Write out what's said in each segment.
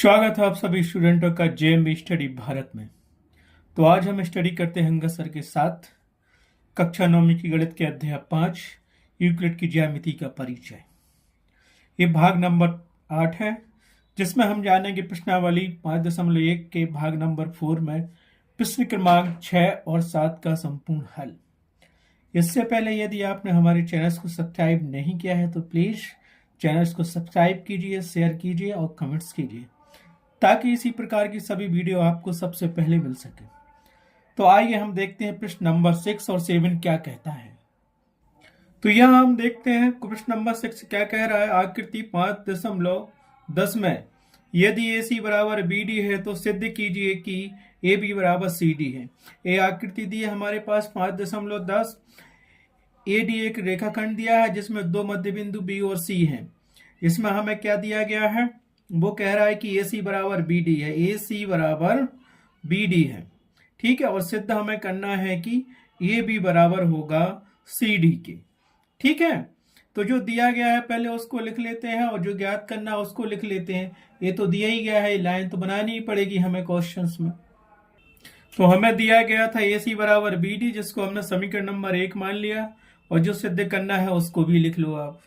स्वागत है आप सभी स्टूडेंटों का जेएमबी स्टडी भारत में। तो आज हम स्टडी करते हैं हंगा सर के साथ कक्षा 9वीं की गणित के अध्याय 5 यूक्लिड की ज्यामिति का परिचय। ये भाग नंबर 8 है, जिसमें हम जानेंगे प्रश्नावली 5.1 के भाग नंबर 4 में प्रश्न क्रमांक 6 और 7 का संपूर्ण हल। इससे पहले यदि आपने हमारे चैनल को सब्सक्राइब नहीं किया है तो प्लीज चैनल को सब्सक्राइब कीजिए, शेयर कीजिए और कमेंट्स कीजिए, ताकि इसी प्रकार की सभी वीडियो आपको सबसे पहले मिल सके। तो आइए हम देखते हैं प्रश्न नंबर 6 और 7 क्या कहता है। तो यहाँ हम देखते हैं प्रश्न नंबर 6 क्या कह रहा है। आकृति 5.10 में यदि AC बराबर BD है तो सिद्ध कीजिए कि AB बराबर CD है। ये आकृति दी है हमारे पास 5.10। AD एक रेखाखंड दिया है जिसमें दो मध्य बिंदु B और C हैं। इसमें हमें क्या दिया गया है, वो कह रहा है कि AC बराबर BD है, AC बराबर BD है, ठीक है। और सिद्ध हमें करना है कि AB बराबर होगा CD के, ठीक है। तो जो दिया गया है पहले उसको लिख लेते हैं और जो ज्ञात करना है उसको लिख लेते हैं। ये तो दिया ही गया है, लाइन तो बनानी ही पड़ेगी हमें क्वेश्चंस में। तो हमें दिया गया था AC बराबर BD, जिसको हमने समीकरण नंबर 1 मान लिया, और जो सिद्ध करना है उसको भी लिख लो आप।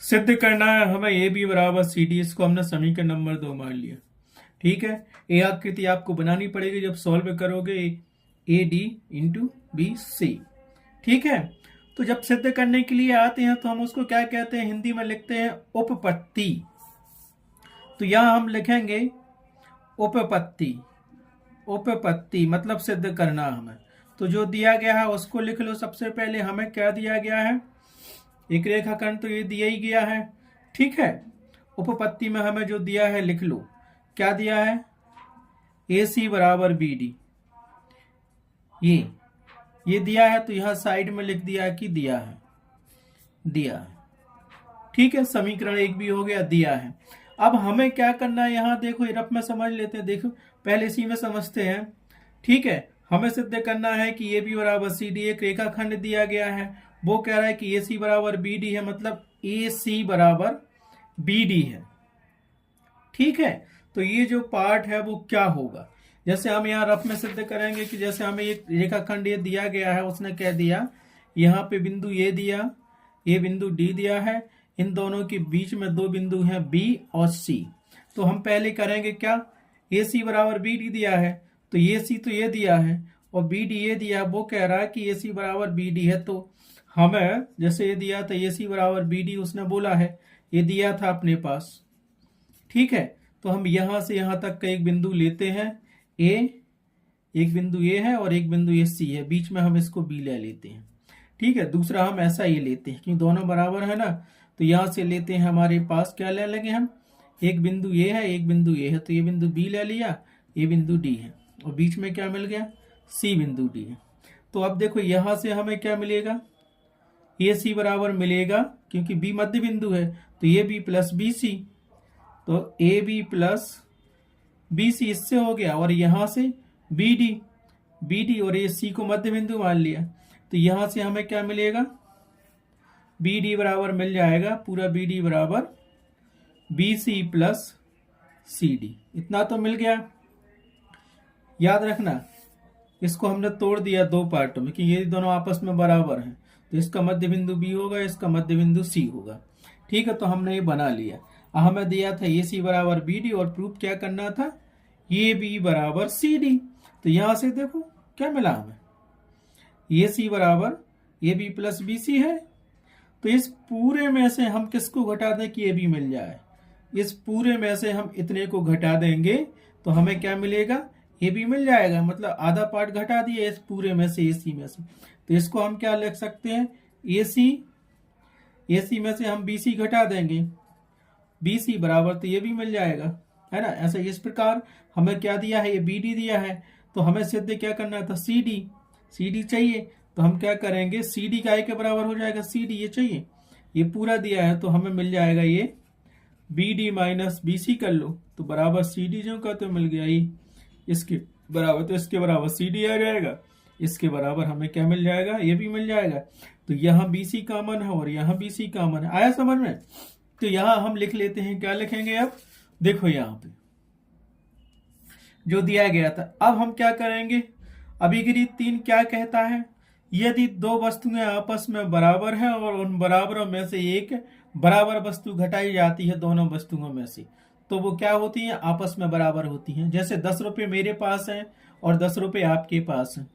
सिद्ध करना है हमें AB बराबर CD, इसको हमने समीकरण नंबर 2 मान लिया, ठीक है। ये आकृति आपको बनानी पड़ेगी जब सॉल्व करोगे, AD इंटू BC, ठीक है। तो जब सिद्ध करने के लिए आते हैं तो हम उसको क्या कहते हैं, हिंदी में लिखते हैं उपपत्ति। तो यहां हम लिखेंगे उपपत्ति। उपपत्ति मतलब सिद्ध करना हमें। तो जो दिया गया है उसको लिख लो। सबसे पहले हमें क्या दिया गया है, एक रेखाखंड तो ये दिया ही गया है, ठीक है। उपपत्ति में हमें जो दिया है लिख लो। क्या दिया है, AC बराबर BD, ये दिया है, तो यहां साइड में लिख दिया कि दिया है, ठीक है। समीकरण 1 भी हो गया, दिया है। अब हमें क्या करना है, यहां देखो रफ में समझ लेते हैं। देखो पहले इसी में समझते हैं, ठीक है। हमें सिद्ध करना है कि AB बराबर CD, एक रेखाखंड दिया गया है, वो कह रहा है कि AC बराबर BD है, मतलब AC बराबर BD है, ठीक है। तो ये जो पार्ट है वो क्या होगा, जैसे हम यहाँ रफ में सिद्ध करेंगे कि जैसे हमें एक रेखाखंड ये दिया गया है, उसने कह दिया यहाँ पे बिंदु ये दिया, ये बिंदु D दिया है, इन दोनों के बीच में दो बिंदु हैं B और C। तो हम पहले करेंगे क्या, AC बराबर BD दिया है तो AC तो ये दिया है और BD ये दिया, वो कह रहा है कि AC बराबर BD है। तो हमें जैसे ये दिया था AC बराबर BD, उसने बोला है, ये दिया था अपने पास, ठीक है। तो हम यहां से यहां तक का एक बिंदु लेते हैं A, एक बिंदु A है और एक बिंदु ये C है, बीच में हम इसको B ले लेते हैं, ठीक है। दूसरा हम ऐसा ये लेते हैं क्योंकि दोनों बराबर है ना, तो यहां से लेते हैं हमारे पास क्या ले लेंगे हम, एक बिंदु A है, एक बिंदु A है, तो ये बिंदु B ले लिया, ये बिंदु D है, और बीच में क्या मिल गया, C बिंदु D है। तो अब देखो यहां से हमें क्या मिलेगा, AC बराबर मिलेगा, क्योंकि B मध्य बिंदु है तो ये B प्लस BC, तो AB प्लस BC इससे हो गया, और यहां से BD और ये C को मध्य बिंदु मान लिया, तो यहां से हमें क्या मिलेगा, BD बराबर मिल जाएगा पूरा BD बराबर BC प्लस CD, इतना तो मिल गया। याद रखना इसको हमने तोड़ दिया दो पार्टों में कि ये दोनों आपस में बराबर हैं, तो इसका मध्य बिंदु B होगा, इसका मध्य बिंदु C होगा, ठीक है। तो हमने ये बना लिया। हमें दिया था AC बराबर BD और प्रूफ क्या करना था, AB बराबर CD। तो यहां से देखो क्या मिला हमें, AC बराबर AB प्लस BC है। तो इस पूरे में से हम किसको घटा दें कि AB मिल जाए, इस पूरे में से हम इतने को घटा देंगे तो हमें क्या मिलेगा, AB मिल जाएगा, मतलब आधा पार्ट घटा दिए इस पूरे में से, AC में से। तो इसको हम क्या लिख सकते हैं, AC में से हम BC घटा देंगे, BC बराबर तो ये भी मिल जाएगा, है ना। ऐसे इस प्रकार हमें क्या दिया है, ये BD दिया है, तो हमें सिद्ध क्या करना था, CD चाहिए। तो हम क्या करेंगे, CD का के बराबर हो जाएगा CD, ये चाहिए, ये पूरा दिया है, तो हमें मिल जाएगा ये BD माइनस BC कर लो, तो बराबर CD जो का तो मिल गया, ये इसके बराबर, तो इसके बराबर CD आ जाएगा, इसके बराबर हमें क्या मिल जाएगा, ये भी मिल जाएगा। तो यहाँ BC कॉमन है और यहाँ BC कॉमन है, आया समझ में। तो यहाँ हम लिख लेते हैं, क्या लिखेंगे अब, देखो यहाँ पे जो दिया गया था। अब हम क्या करेंगे, अभिक्रिया 3 क्या कहता है, यदि दो वस्तुएं आपस में बराबर हैं और उन बराबरों में से एक बराबर वस्तु घटाई जाती है दोनों वस्तुओं में से, तो वो क्या होती है, आपस में बराबर होती हैं। जैसे 10 रुपये मेरे पास हैं और 10 रुपये आपके पास हैं,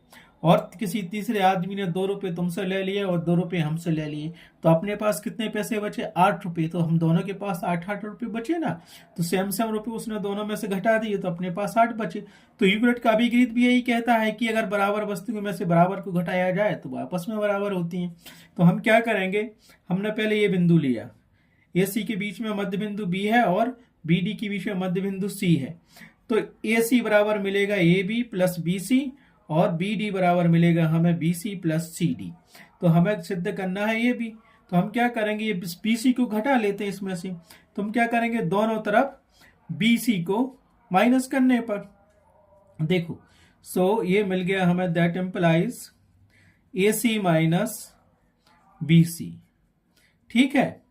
और किसी तीसरे आदमी ने 2 रुपये तुमसे ले लिए और 2 रुपये हमसे ले लिए, तो अपने पास कितने पैसे बचे, 8 रुपये। तो हम दोनों के पास 8 रुपये बचे ना, तो सेम सेम रुपये उसने दोनों में से घटा दिए, तो अपने पास 8 बचे। तो यूक्लिड का अभिक्रिया भी यही कहता है कि अगर बराबर वस्तुओं में से बराबर को घटाया जाए तो वो आपस में बराबर होती हैं। तो हम क्या करेंगे, हमने पहले ये बिंदु लिया, ए सी के बीच में मध्य बिंदु बी है और बी डी के बीच में मध्य बिंदु सी है, तो ए सी बराबर मिलेगा A B plus B C, और बी डी बराबर मिलेगा हमें B C plus C D. तो हमें सिद्ध करना है ये भी, तो हम क्या करेंगे, ये बी सी को घटा लेते हैं इसमें से, तो हम क्या करेंगे, दोनों तरफ बी सी को माइनस करने पर देखो, सो ये मिल गया हमें, that implies A C minus B C. ठीक है,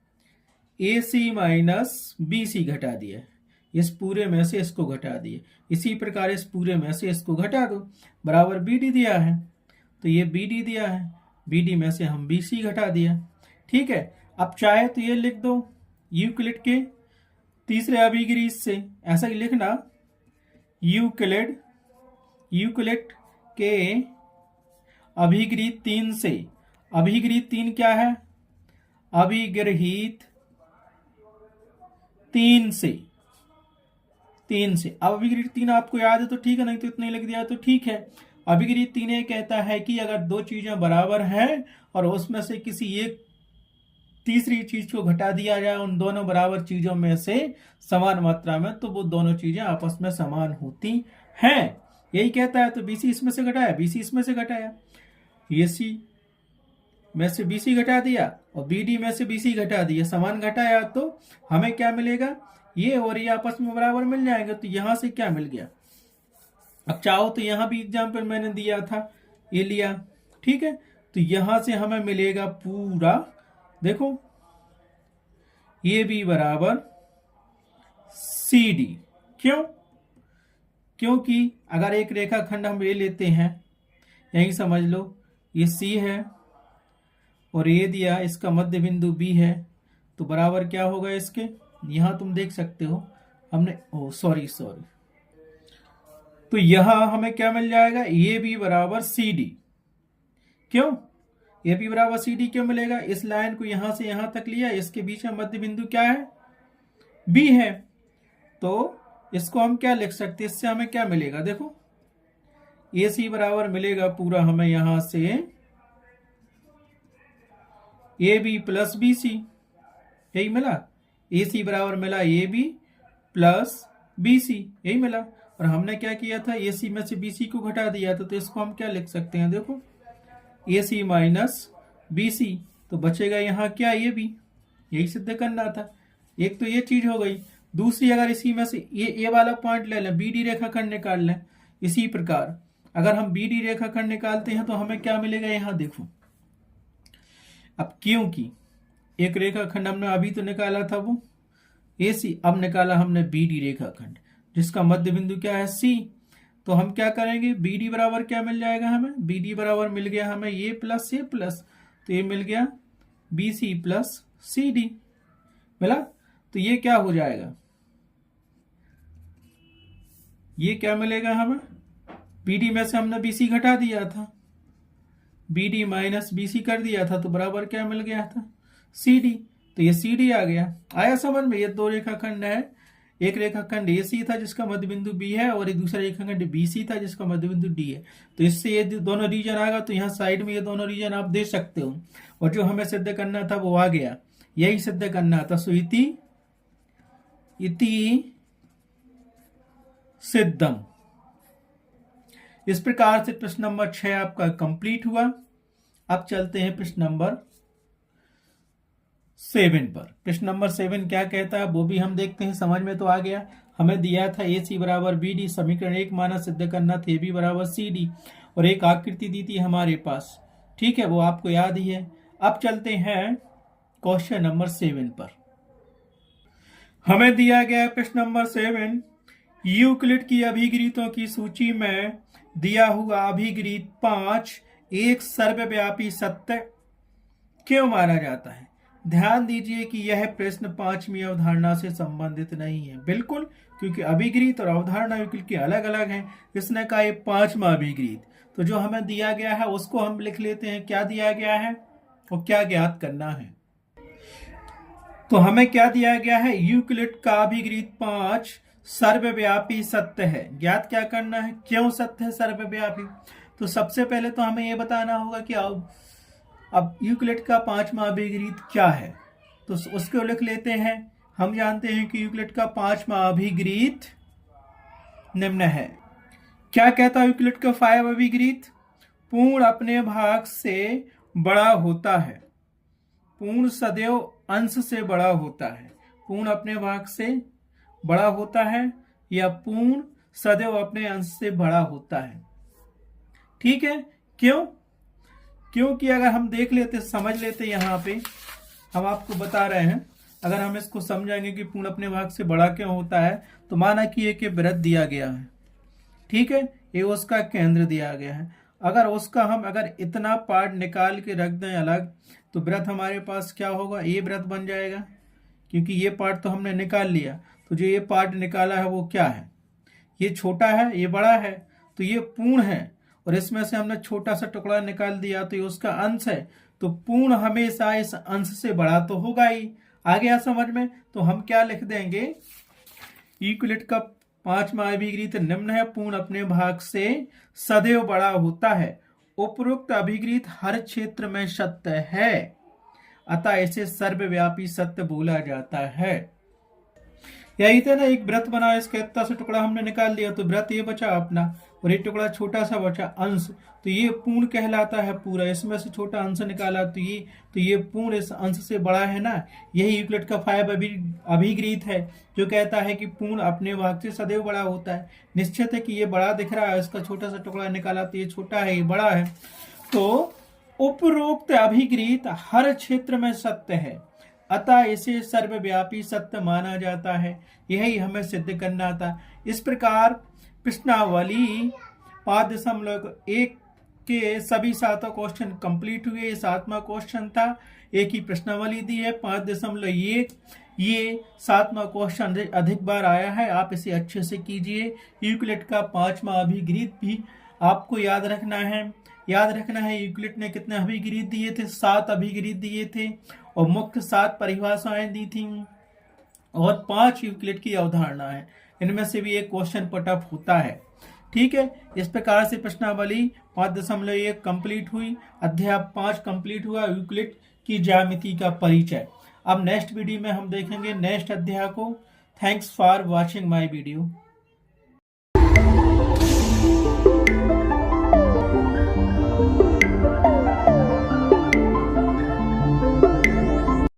ए सी माइनस बी सी घटा दिया, इस पूरे में से इसको घटा दिए, इसी प्रकार इस पूरे में से इसको घटा दो, बराबर बी डी दिया है, तो ये बी डी दिया है, बी डी में से हम बी सी घटा दिया। ठीक है, अब चाहे तो ये लिख दो यूक्लिड के तीसरे अभिक्रिया से, ऐसा ही लिखना, यूक्लिड के अभिक्रिया 3 से। अभिक्रिया 3 क्या है, अभिग्रहित 3 से। अब अभिक्रिया 3 आपको याद है तो ठीक है, नहीं तो इतने लिख दिया तो ठीक है। अभिक्रिया 3 ये कहता है कि अगर दो चीजें बराबर हैं और उसमें से किसी एक तीसरी चीज को घटा दिया जाए उन दोनों बराबर चीजों में से समान मात्रा में, तो वो दोनों चीजें आपस में समान होती हैं, यही कहता है। तो बीसी इसमें से घटाया, बीसी इसमें से घटाया, ये सी में से बीसी घटा दिया और बीडी में से बीसी घटा दिया, समान घटाया, तो हमें क्या मिलेगा, ये और ये आपस में बराबर मिल जाएंगे। तो यहां से क्या मिल गया, अब चाहो तो यहां भी एग्जाम्पल मैंने दिया था, ये लिया, ठीक है, तो यहां से हमें मिलेगा पूरा, देखो ये भी बराबर सी डी। क्यों, क्योंकि अगर एक रेखाखंड हम ये लेते हैं, यही समझ लो ये सी है और ये दिया, इसका मध्य बिंदु बी है, तो बराबर क्या होगा इसके, यहां तुम देख सकते हो हमने, सॉरी, तो यहां हमें क्या मिल जाएगा, ये भी बराबर सी डी। क्यों, ये भी बराबर सी डी क्यों मिलेगा, इस लाइन को यहां से यहां तक लिया, इसके बीच में मध्य बिंदु क्या है, बी है, तो इसको हम क्या लिख सकते हैं, इससे हमें क्या मिलेगा, देखो ए सी बराबर मिलेगा पूरा हमें यहां से A B plus B C, यही मिला, ए सी बराबर मिला A B plus B C, यही मिला। और हमने क्या किया था, ए सी में से बी सी को घटा दिया था, तो इसको हम क्या लिख सकते हैं, देखो ए सी माइनस बी सी, तो बचेगा यहाँ क्या, ये भी, यही सिद्ध करना था। एक तो ये चीज हो गई, दूसरी अगर इसी में से ये वाला पॉइंट ले लें, बी डी रेखाखंड निकाल लें, इसी प्रकार अगर हम बी डी रेखाखंड निकालते हैं तो हमें क्या मिलेगा, यहाँ देखो, अब क्योंकि एक रेखाखंड हमने अभी तो निकाला था वो ए सी, अब निकाला हमने बी डी रेखाखंड जिसका मध्य बिंदु क्या है, सी, तो हम क्या करेंगे, बी डी बराबर क्या मिल जाएगा हमें, बी डी बराबर मिल गया हमें ये प्लस, तो ये मिल गया B C plus C D मिला। तो ये क्या हो जाएगा, ये क्या मिलेगा हमें, बी डी में से हमने बी सी घटा दिया था, B D minus B C कर दिया था, तो बराबर क्या मिल गया था, सी डी। तो ये सी डी आ गया, आया समझ में, ये दो रेखाखंड है, एक रेखाखंड ए सी था जिसका मध्य बिंदु बी है और एक दूसरा रेखाखंड बी सी था जिसका मध्य बिंदु डी है। तो इससे ये दोनों रीजन आएगा, तो यहाँ साइड में ये दोनों रीजन आप दे सकते हो, और जो हमें सिद्ध करना था वो आ गया, यही सिद्ध करना था। सो इति सिद्धम। इस प्रकार से प्रश्न नंबर 6 आपका कंप्लीट हुआ। अब चलते हैं प्रश्न नंबर 7 पर। प्रश्न नंबर 7 क्या कहता है वो भी हम देखते हैं, समझ में तो आ गया। हमें दिया था ए सी बराबर बी डी, समीकरण 1 माना, सिद्ध करना था ए बी बराबर सी डी, और एक आकृति दी थी हमारे पास, ठीक है, वो आपको याद ही है। अब चलते हैं क्वेश्चन नंबर 7 पर। हमें दिया गया है प्रश्न नंबर 7, यूक्लिड की अभिगृहीतों की सूची में दिया हुआ अभिगृहीत 5 एक सर्वव्यापी सत्य क्यों माना जाता है। ध्यान दीजिए कि यह प्रश्न 5वीं अवधारणा से संबंधित नहीं है, बिल्कुल, क्योंकि अभिगृहीत और अवधारणा यूक्लिड के अलग अलग हैं। इसने कहा ये 5वां अभिगृहीत, तो जो हमें दिया गया है उसको हम लिख लेते हैं, क्या दिया गया है और क्या ज्ञात करना है। तो हमें क्या दिया गया है, यूक्लिड का अभिगृहीत 5 सर्वव्यापी सत्य है। ज्ञात क्या करना है, क्यों सत्य है सर्वव्यापी। तो सबसे पहले तो हमें यह बताना होगा कि अब यूक्लिड का 5वां अभिगृहीत क्या है, तो उसको लिख लेते हैं। हम जानते हैं कि यूक्लिड का 5वां अभिगृहीत निम्न है। क्या कहता है यूक्लिड का 5 अभिगृहीत, पूर्ण अपने भाग से बड़ा होता है, पूर्ण सदैव अंश से बड़ा होता है। पूर्ण अपने भाग से बड़ा होता है या पूर्ण सदैव अपने अंश से बड़ा होता है। ठीक है, क्यों, क्योंकि अगर हम देख लेते, समझ लेते, यहाँ पे हम आपको बता रहे हैं, अगर हम इसको समझेंगे कि पूर्ण अपने भाग से बड़ा क्यों होता है, तो माना कि एक वृत्त दिया गया है, ठीक है, ये उसका केंद्र दिया गया है। अगर उसका हम अगर इतना पार्ट निकाल के रख दें अलग, तो वृत्त हमारे पास क्या होगा, ये वृत्त बन जाएगा, क्योंकि ये पार्ट तो हमने निकाल लिया। तो जो ये पार्ट निकाला है वो क्या है, ये छोटा है, ये बड़ा है, तो ये पूर्ण है, और इसमें से हमने छोटा सा टुकड़ा निकाल दिया तो ये उसका अंश है। तो पूर्ण हमेशा इस अंश से बड़ा तो होगा ही। आ गया समझ में। तो हम क्या लिख देंगे, यूक्लिड का 5वां अभिगृहीत निम्न है, पूर्ण अपने भाग से सदैव बड़ा होता है, उपरोक्त अभिगृहीत हर क्षेत्र में सत्य है, अतः इसे सर्वव्यापी सत्य बोला जाता है। यही था ना, एक वृत्त बना, इसका इतना सा टुकड़ा हमने निकाल लिया, तो वृत्त ये बचा अपना, और ये टुकड़ा छोटा सा बचा अंश, तो ये पूर्ण कहलाता है पूरा। इसमें से छोटा अंश निकाला तो ये पूर्ण इस अंश से बड़ा है ना। यही यूक्लिड का 5 अभिगृहीत है, जो कहता है कि पूर्ण अपने भाग से सदैव बड़ा होता है। निश्चित है कि ये बड़ा दिख रहा है, इसका छोटा सा टुकड़ा निकाला तो ये छोटा है, ये बड़ा है। तो उपरोक्त अभिगृहीत हर क्षेत्र में सत्य है, अतः इसे सर्वव्यापी सत्य माना जाता है। यही हमें सिद्ध करना था। इस प्रकार प्रश्नावली 5.1 के सभी 7 क्वेश्चन कंप्लीट हुए। ये 7वां क्वेश्चन था, एक ही प्रश्नावली दी है 5.1। ये 7वां क्वेश्चन अधिक बार आया है, आप इसे अच्छे से कीजिए। यूक्लिड का 5वां अभिगृहीत भी आपको याद रखना है। याद रखना है यूक्लिड ने कितने अभिगृहीत दिए थे, 7 अभिगृहीत दिए थे, और मुख्य 7 परिभाषाएं दी थी, और 5 यूक्लिड की अवधारणा है। इनमें से भी एक क्वेश्चन पुटअप होता है। ठीक है, इस प्रकार से प्रश्नावली 5.1 कंप्लीट हुई, अध्याय 5 कंप्लीट हुआ, यूक्लिड की ज्यामिति का परिचय। अब नेक्स्ट वीडियो में हम देखेंगे नेक्स्ट अध्याय को। Thanks for watching my video.